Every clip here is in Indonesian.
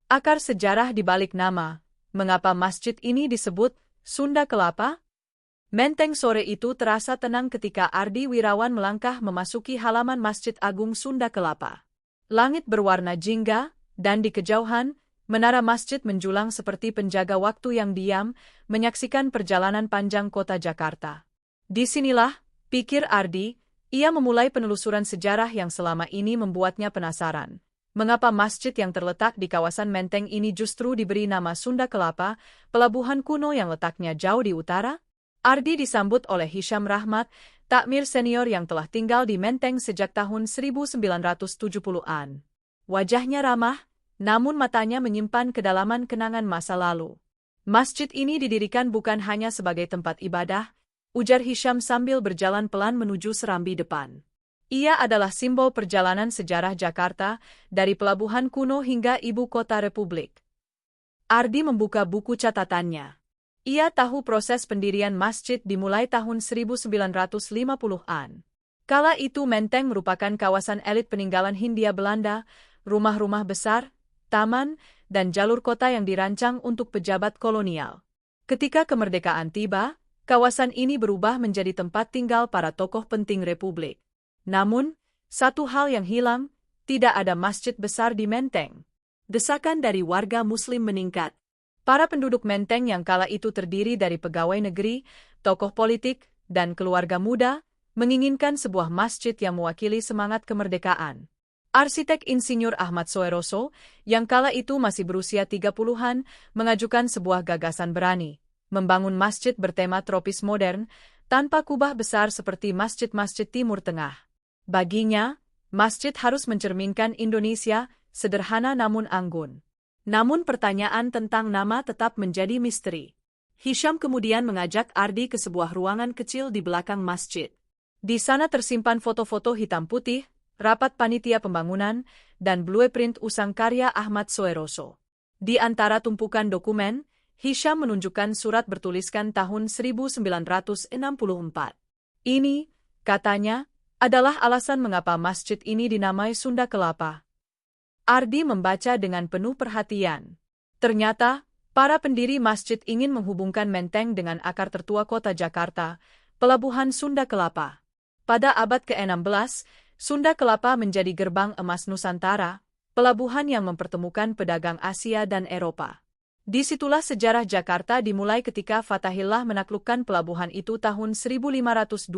Akar sejarah di balik nama, mengapa masjid ini disebut Sunda Kelapa? Menteng sore itu terasa tenang ketika Ardi Wirawan melangkah memasuki halaman Masjid Agung Sunda Kelapa. Langit berwarna jingga, dan di kejauhan, menara masjid menjulang seperti penjaga waktu yang diam, menyaksikan perjalanan panjang kota Jakarta. Disinilah, pikir Ardi, ia memulai penelusuran sejarah yang selama ini membuatnya penasaran. Mengapa masjid yang terletak di kawasan Menteng ini justru diberi nama Sunda Kelapa, pelabuhan kuno yang letaknya jauh di utara? Ardi disambut oleh Hisham Rahmat, takmir senior yang telah tinggal di Menteng sejak tahun 1970-an. Wajahnya ramah, namun matanya menyimpan kedalaman kenangan masa lalu. Masjid ini didirikan bukan hanya sebagai tempat ibadah, ujar Hisham sambil berjalan pelan menuju serambi depan. Ia adalah simbol perjalanan sejarah Jakarta, dari pelabuhan kuno hingga ibu kota Republik. Ardi membuka buku catatannya. Ia tahu proses pendirian masjid dimulai tahun 1950-an. Kala itu Menteng merupakan kawasan elit peninggalan Hindia Belanda, rumah-rumah besar, taman, dan jalur kota yang dirancang untuk pejabat kolonial. Ketika kemerdekaan tiba, kawasan ini berubah menjadi tempat tinggal para tokoh penting Republik. Namun, satu hal yang hilang, tidak ada masjid besar di Menteng. Desakan dari warga Muslim meningkat. Para penduduk Menteng yang kala itu terdiri dari pegawai negeri, tokoh politik, dan keluarga muda, menginginkan sebuah masjid yang mewakili semangat kemerdekaan. Arsitek Insinyur Ahmad Soeroso, yang kala itu masih berusia 30-an, mengajukan sebuah gagasan berani, membangun masjid bertema tropis modern, tanpa kubah besar seperti masjid-masjid Timur Tengah. Baginya, masjid harus mencerminkan Indonesia, sederhana namun anggun. Namun pertanyaan tentang nama tetap menjadi misteri. Hisham kemudian mengajak Ardi ke sebuah ruangan kecil di belakang masjid. Di sana tersimpan foto-foto hitam putih, rapat panitia pembangunan, dan blueprint usang karya Ahmad Soeroso. Di antara tumpukan dokumen, Hisham menunjukkan surat bertuliskan tahun 1964. Ini, katanya, adalah alasan mengapa masjid ini dinamai Sunda Kelapa. Ardi membaca dengan penuh perhatian. Ternyata, para pendiri masjid ingin menghubungkan Menteng dengan akar tertua kota Jakarta, pelabuhan Sunda Kelapa. Pada abad ke-16, Sunda Kelapa menjadi gerbang emas Nusantara, pelabuhan yang mempertemukan pedagang Asia dan Eropa. Disitulah sejarah Jakarta dimulai ketika Fatahillah menaklukkan pelabuhan itu tahun 1527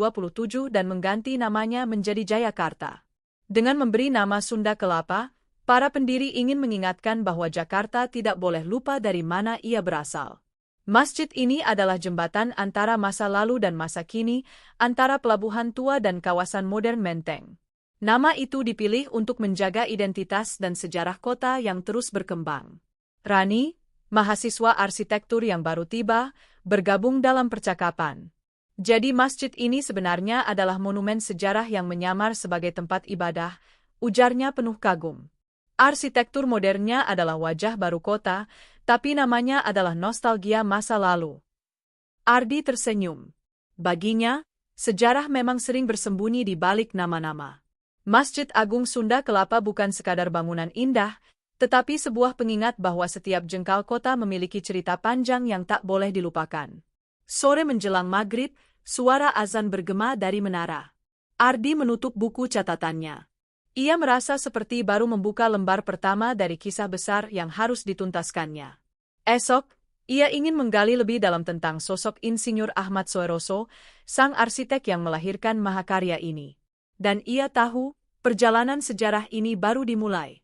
dan mengganti namanya menjadi Jayakarta. Dengan memberi nama Sunda Kelapa, para pendiri ingin mengingatkan bahwa Jakarta tidak boleh lupa dari mana ia berasal. Masjid ini adalah jembatan antara masa lalu dan masa kini, antara pelabuhan tua dan kawasan modern Menteng. Nama itu dipilih untuk menjaga identitas dan sejarah kota yang terus berkembang. Rani, mahasiswa arsitektur yang baru tiba, bergabung dalam percakapan. Jadi masjid ini sebenarnya adalah monumen sejarah yang menyamar sebagai tempat ibadah, ujarnya penuh kagum. Arsitektur modernnya adalah wajah baru kota, tapi namanya adalah nostalgia masa lalu. Ardi tersenyum. Baginya, sejarah memang sering bersembunyi di balik nama-nama. Masjid Agung Sunda Kelapa bukan sekadar bangunan indah, tetapi sebuah pengingat bahwa setiap jengkal kota memiliki cerita panjang yang tak boleh dilupakan. Sore menjelang maghrib, suara azan bergema dari menara. Ardi menutup buku catatannya. Ia merasa seperti baru membuka lembar pertama dari kisah besar yang harus dituntaskannya. Esok, ia ingin menggali lebih dalam tentang sosok Insinyur Ahmad Soeroso, sang arsitek yang melahirkan mahakarya ini. Dan ia tahu, perjalanan sejarah ini baru dimulai.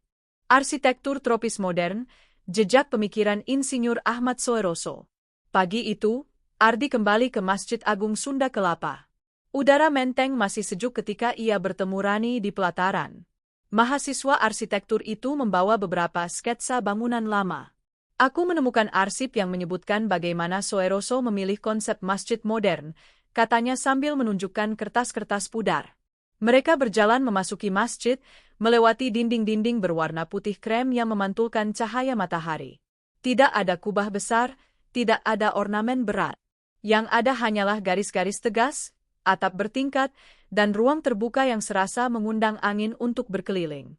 Arsitektur tropis modern, jejak pemikiran Insinyur Ahmad Soeroso. Pagi itu, Ardi kembali ke Masjid Agung Sunda Kelapa. Udara Menteng masih sejuk ketika ia bertemu Rani di pelataran. Mahasiswa arsitektur itu membawa beberapa sketsa bangunan lama. Aku menemukan arsip yang menyebutkan bagaimana Soeroso memilih konsep masjid modern, katanya sambil menunjukkan kertas-kertas pudar. Mereka berjalan memasuki masjid, melewati dinding-dinding berwarna putih krem yang memantulkan cahaya matahari. Tidak ada kubah besar, tidak ada ornamen berat. Yang ada hanyalah garis-garis tegas, atap bertingkat, dan ruang terbuka yang serasa mengundang angin untuk berkeliling.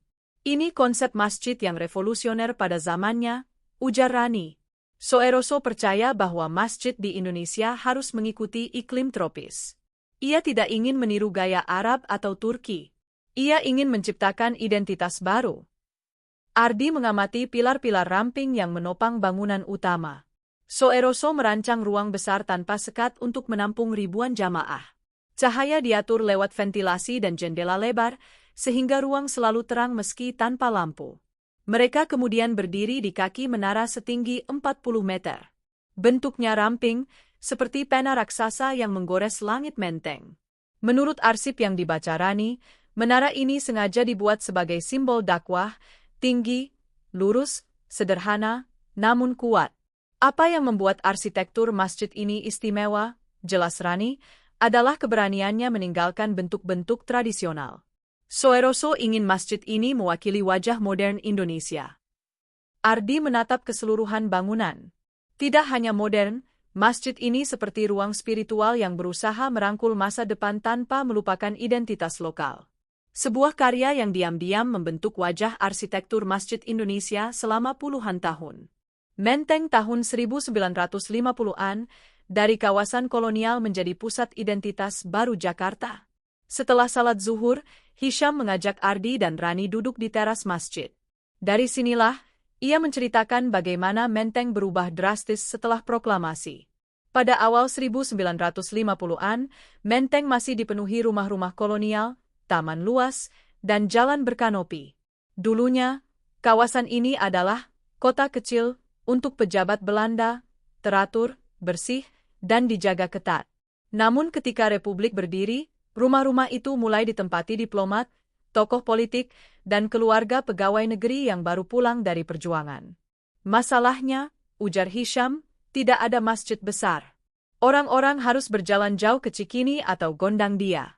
Ini konsep masjid yang revolusioner pada zamannya, ujar Rani. Soeroso percaya bahwa masjid di Indonesia harus mengikuti iklim tropis. Ia tidak ingin meniru gaya Arab atau Turki. Ia ingin menciptakan identitas baru. Ardi mengamati pilar-pilar ramping yang menopang bangunan utama. Soeroso merancang ruang besar tanpa sekat untuk menampung ribuan jamaah. Cahaya diatur lewat ventilasi dan jendela lebar, sehingga ruang selalu terang meski tanpa lampu. Mereka kemudian berdiri di kaki menara setinggi 40 meter. Bentuknya ramping, seperti pena raksasa yang menggores langit menteng. Menurut arsip yang dibaca Rani, menara ini sengaja dibuat sebagai simbol dakwah, tinggi, lurus, sederhana, namun kuat. Apa yang membuat arsitektur masjid ini istimewa, jelas Rani, adalah keberaniannya meninggalkan bentuk-bentuk tradisional. Soeroso ingin masjid ini mewakili wajah modern Indonesia. Ardi menatap keseluruhan bangunan. Tidak hanya modern, masjid ini seperti ruang spiritual yang berusaha merangkul masa depan tanpa melupakan identitas lokal. Sebuah karya yang diam-diam membentuk wajah arsitektur masjid Indonesia selama puluhan tahun. Menteng tahun 1950-an, dari kawasan kolonial menjadi pusat identitas baru Jakarta. Setelah salat zuhur, Hisham mengajak Ardi dan Rani duduk di teras masjid. Dari sinilah, ia menceritakan bagaimana Menteng berubah drastis setelah proklamasi. Pada awal 1950-an, Menteng masih dipenuhi rumah-rumah kolonial, taman luas, dan jalan berkanopi. Dulunya, kawasan ini adalah kota kecil untuk pejabat Belanda, teratur, bersih, dan dijaga ketat. Namun ketika Republik berdiri, rumah-rumah itu mulai ditempati diplomat, tokoh politik, dan keluarga pegawai negeri yang baru pulang dari perjuangan. Masalahnya, ujar Hisham, tidak ada masjid besar. Orang-orang harus berjalan jauh ke Cikini atau Gondang Dia.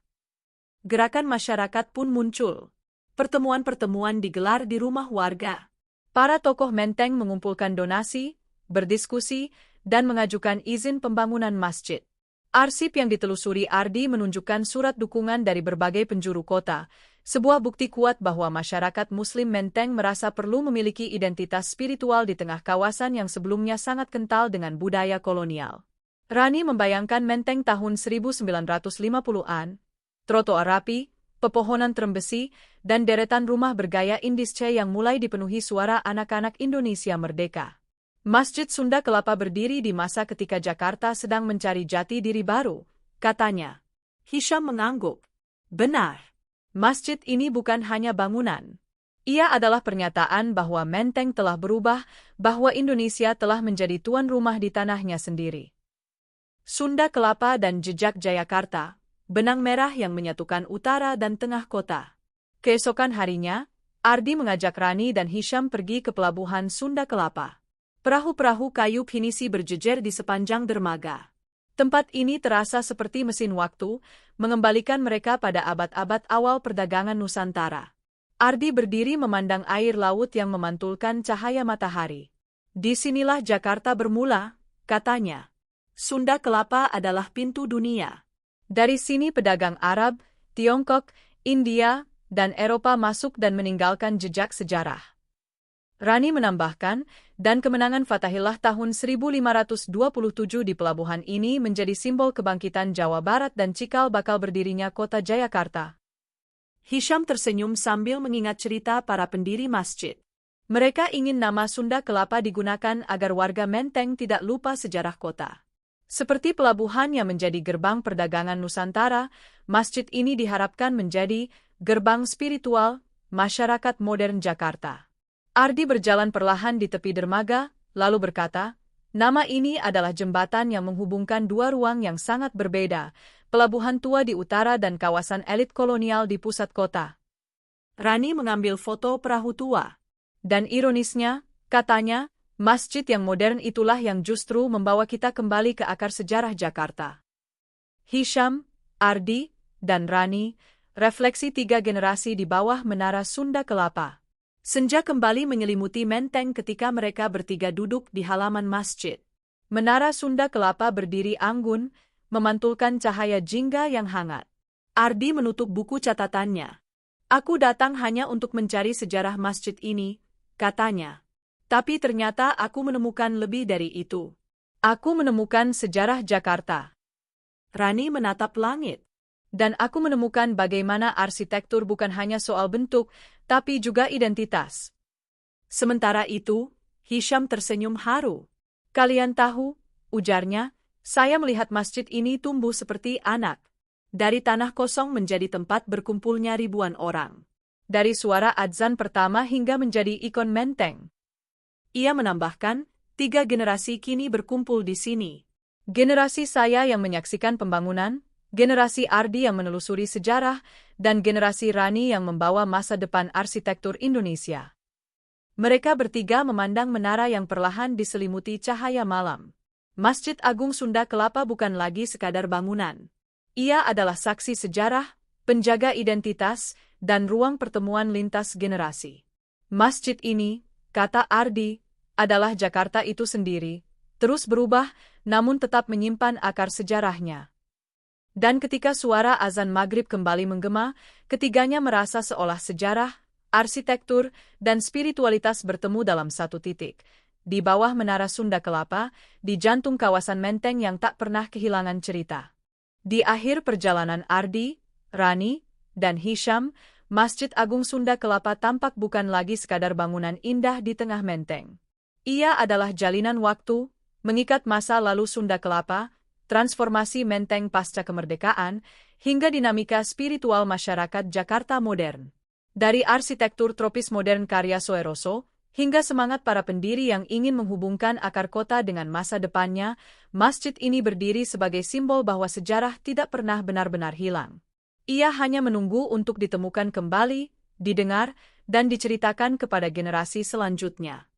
Gerakan masyarakat pun muncul. Pertemuan-pertemuan digelar di rumah warga. Para tokoh Menteng mengumpulkan donasi, berdiskusi, dan mengajukan izin pembangunan masjid. Arsip yang ditelusuri Ardi menunjukkan surat dukungan dari berbagai penjuru kota, sebuah bukti kuat bahwa masyarakat Muslim Menteng merasa perlu memiliki identitas spiritual di tengah kawasan yang sebelumnya sangat kental dengan budaya kolonial. Rani membayangkan Menteng tahun 1950-an, trotoar rapi, pepohonan terembesi, dan deretan rumah bergaya Indische yang mulai dipenuhi suara anak-anak Indonesia merdeka. Masjid Sunda Kelapa berdiri di masa ketika Jakarta sedang mencari jati diri baru, katanya. Hisham mengangguk. Benar. Masjid ini bukan hanya bangunan. Ia adalah pernyataan bahwa Menteng telah berubah, bahwa Indonesia telah menjadi tuan rumah di tanahnya sendiri. Sunda Kelapa dan jejak Jayakarta, benang merah yang menyatukan utara dan tengah kota. Keesokan harinya, Ardi mengajak Rani dan Hisham pergi ke pelabuhan Sunda Kelapa. Perahu-perahu kayu pinisi berjejer di sepanjang dermaga. Tempat ini terasa seperti mesin waktu, mengembalikan mereka pada abad-abad awal perdagangan Nusantara. Ardi berdiri memandang air laut yang memantulkan cahaya matahari. Disinilah Jakarta bermula, katanya. Sunda Kelapa adalah pintu dunia. Dari sini pedagang Arab, Tiongkok, India, dan Eropa masuk dan meninggalkan jejak sejarah. Rani menambahkan, dan kemenangan Fatahillah tahun 1527 di pelabuhan ini menjadi simbol kebangkitan Jawa Barat dan cikal bakal berdirinya kota Jayakarta. Hisham tersenyum sambil mengingat cerita para pendiri masjid. Mereka ingin nama Sunda Kelapa digunakan agar warga Menteng tidak lupa sejarah kota. Seperti pelabuhan yang menjadi gerbang perdagangan Nusantara, masjid ini diharapkan menjadi gerbang spiritual masyarakat modern Jakarta. Ardi berjalan perlahan di tepi dermaga, lalu berkata, nama ini adalah jembatan yang menghubungkan dua ruang yang sangat berbeda, pelabuhan tua di utara dan kawasan elit kolonial di pusat kota. Rani mengambil foto perahu tua. Dan ironisnya, katanya, masjid yang modern itulah yang justru membawa kita kembali ke akar sejarah Jakarta. Hisham, Ardi, dan Rani, refleksi tiga generasi di bawah menara Sunda Kelapa. Senja kembali menyelimuti Menteng ketika mereka bertiga duduk di halaman masjid. Menara Sunda Kelapa berdiri anggun, memantulkan cahaya jingga yang hangat. Ardi menutup buku catatannya. Aku datang hanya untuk mencari sejarah masjid ini, katanya. Tapi ternyata aku menemukan lebih dari itu. Aku menemukan sejarah Jakarta. Rani menatap langit. Dan aku menemukan bagaimana arsitektur bukan hanya soal bentuk, tapi juga identitas. Sementara itu, Hisham tersenyum haru. Kalian tahu, ujarnya, saya melihat masjid ini tumbuh seperti anak. Dari tanah kosong menjadi tempat berkumpulnya ribuan orang. Dari suara adzan pertama hingga menjadi ikon Menteng. Ia menambahkan, 3 generasi kini berkumpul di sini. Generasi saya yang menyaksikan pembangunan, generasi Ardi yang menelusuri sejarah, dan generasi Rani yang membawa masa depan arsitektur Indonesia. Mereka bertiga memandang menara yang perlahan diselimuti cahaya malam. Masjid Agung Sunda Kelapa bukan lagi sekadar bangunan. Ia adalah saksi sejarah, penjaga identitas, dan ruang pertemuan lintas generasi. Masjid ini, kata Ardi, adalah Jakarta itu sendiri, terus berubah, namun tetap menyimpan akar sejarahnya. Dan ketika suara azan maghrib kembali menggema, ketiganya merasa seolah sejarah, arsitektur, dan spiritualitas bertemu dalam satu titik. Di bawah menara Sunda Kelapa, di jantung kawasan Menteng yang tak pernah kehilangan cerita. Di akhir perjalanan Ardi, Rani, dan Hisham, Masjid Agung Sunda Kelapa tampak bukan lagi sekadar bangunan indah di tengah Menteng. Ia adalah jalinan waktu, mengikat masa lalu Sunda Kelapa, transformasi Menteng pasca kemerdekaan, hingga dinamika spiritual masyarakat Jakarta modern. Dari arsitektur tropis modern karya Soeroso, hingga semangat para pendiri yang ingin menghubungkan akar kota dengan masa depannya, masjid ini berdiri sebagai simbol bahwa sejarah tidak pernah benar-benar hilang. Ia hanya menunggu untuk ditemukan kembali, didengar, dan diceritakan kepada generasi selanjutnya.